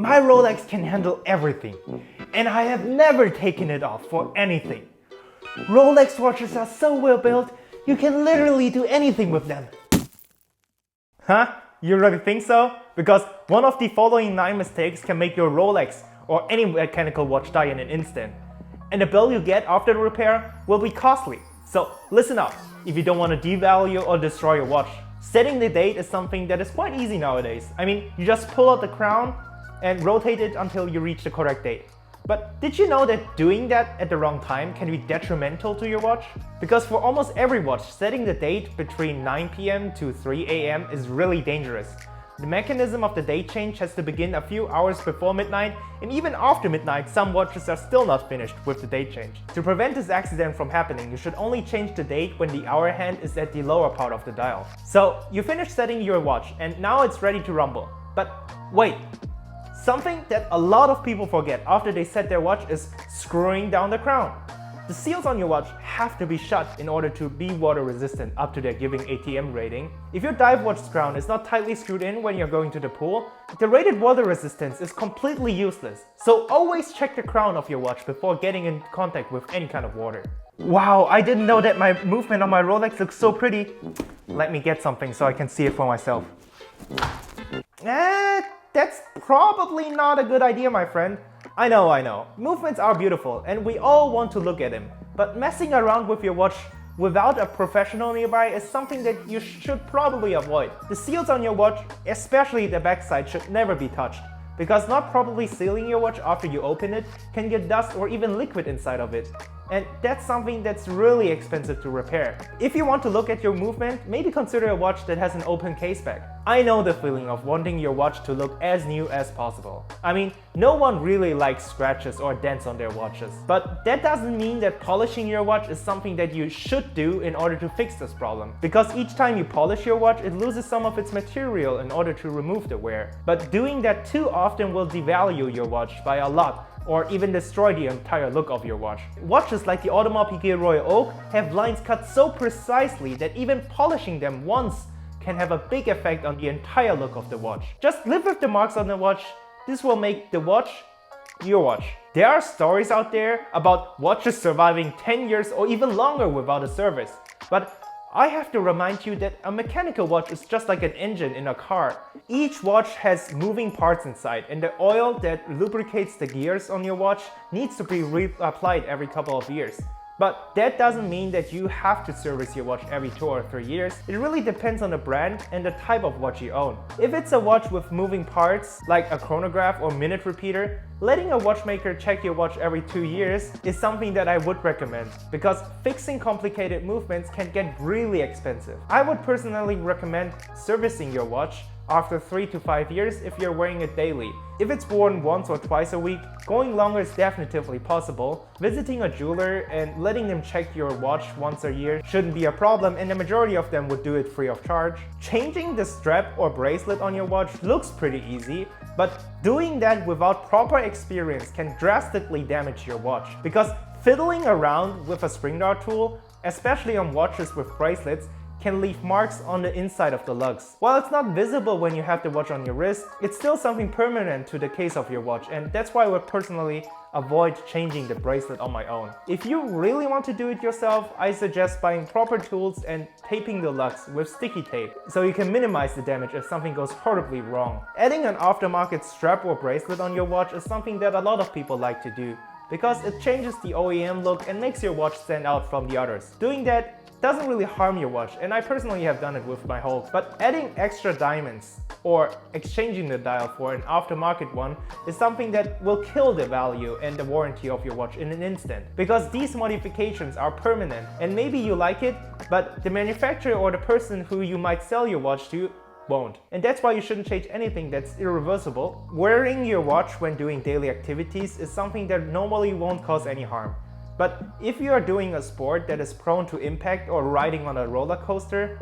My Rolex can handle everything, and I have never taken it off for anything. Rolex watches are so well built, you can literally do anything with them. Huh? You really think so? Because one of the following 9 mistakes can make your Rolex or any mechanical watch die in an instant. And the bill you get after the repair will be costly. So listen up, if you don't want to devalue or destroy your watch. Setting the date is something that is quite easy nowadays. I mean, you just pull out the crown and rotate it until you reach the correct date. But did you know that doing that at the wrong time can be detrimental to your watch? Because for almost every watch, setting the date between 9 PM to 3 AM is really dangerous. The mechanism of the date change has to begin a few hours before midnight, and even after midnight, some watches are still not finished with the date change. To prevent this accident from happening, you should only change the date when the hour hand is at the lower part of the dial. So you finished setting your watch, and now it's ready to rumble. But wait. Something that a lot of people forget after they set their watch is screwing down the crown. The seals on your watch have to be shut in order to be water resistant up to their giving ATM rating. If your dive watch's crown is not tightly screwed in when you're going to the pool, the rated water resistance is completely useless. So always check the crown of your watch before getting in contact with any kind of water. Wow, I didn't know that my movement on my Rolex looks so pretty. Let me get something so I can see it for myself. That's probably not a good idea, my friend. I know. Movements are beautiful and we all want to look at them. But messing around with your watch without a professional nearby is something that you should probably avoid. The seals on your watch, especially the backside, should never be touched. Because not properly sealing your watch after you open it can get dust or even liquid inside of it. And that's something that's really expensive to repair. If you want to look at your movement, maybe consider a watch that has an open case back. I know the feeling of wanting your watch to look as new as possible. I mean, no one really likes scratches or dents on their watches. But that doesn't mean that polishing your watch is something that you should do in order to fix this problem. Because each time you polish your watch, it loses some of its material in order to remove the wear. But doing that too often will devalue your watch by a lot, or even destroy the entire look of your watch. Watches like the Audemars Piguet Royal Oak have lines cut so precisely that even polishing them once can have a big effect on the entire look of the watch. Just live with the marks on the watch. This will make the watch your watch. There are stories out there about watches surviving 10 years or even longer without a service. But I have to remind you that a mechanical watch is just like an engine in a car. Each watch has moving parts inside, and the oil that lubricates the gears on your watch needs to be reapplied every couple of years. But that doesn't mean that you have to service your watch every 2 or 3 years. It really depends on the brand and the type of watch you own. If it's a watch with moving parts, like a chronograph or minute repeater, letting a watchmaker check your watch every 2 years is something that I would recommend, because fixing complicated movements can get really expensive. I would personally recommend servicing your watch after 3 to 5 years if you're wearing it daily. If it's worn once or twice a week, going longer is definitively possible. Visiting a jeweler and letting them check your watch once a year shouldn't be a problem, and the majority of them would do it free of charge. Changing the strap or bracelet on your watch looks pretty easy, but doing that without proper experience can drastically damage your watch. Because fiddling around with a spring dart tool, especially on watches with bracelets, can leave marks on the inside of the lugs. While it's not visible when you have the watch on your wrist, it's still something permanent to the case of your watch, and that's why I would personally avoid changing the bracelet on my own. If you really want to do it yourself, I suggest buying proper tools and taping the lugs with sticky tape, so you can minimize the damage if something goes horribly wrong. Adding an aftermarket strap or bracelet on your watch is something that a lot of people like to do, because it changes the OEM look and makes your watch stand out from the others. Doing that doesn't really harm your watch, and I personally have done it with my Hulk. But adding extra diamonds or exchanging the dial for an aftermarket one is something that will kill the value and the warranty of your watch in an instant. Because these modifications are permanent, and maybe you like it, but the manufacturer or the person who you might sell your watch to won't. And that's why you shouldn't change anything that's irreversible. Wearing your watch when doing daily activities is something that normally won't cause any harm. But if you are doing a sport that is prone to impact or riding on a roller coaster,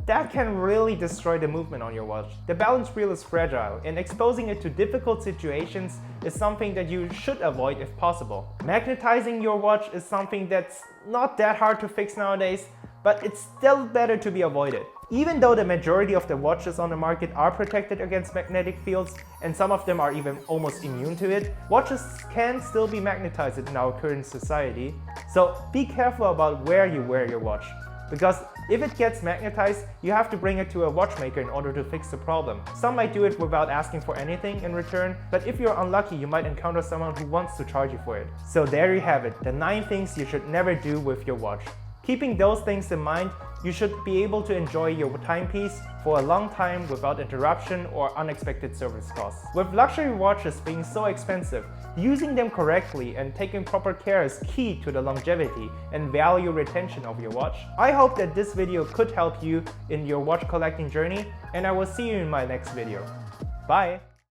that can really destroy the movement on your watch. The balance wheel is fragile, and exposing it to difficult situations is something that you should avoid if possible. Magnetizing your watch is something that's not that hard to fix nowadays, but it's still better to be avoided. Even though the majority of the watches on the market are protected against magnetic fields, and some of them are even almost immune to it, watches can still be magnetized in our current society. So be careful about where you wear your watch, because if it gets magnetized, you have to bring it to a watchmaker in order to fix the problem. Some might do it without asking for anything in return, but if you're unlucky, you might encounter someone who wants to charge you for it. So there you have it, the 9 things you should never do with your watch. Keeping those things in mind, you should be able to enjoy your timepiece for a long time without interruption or unexpected service costs. With luxury watches being so expensive, using them correctly and taking proper care is key to the longevity and value retention of your watch. I hope that this video could help you in your watch collecting journey, and I will see you in my next video. Bye!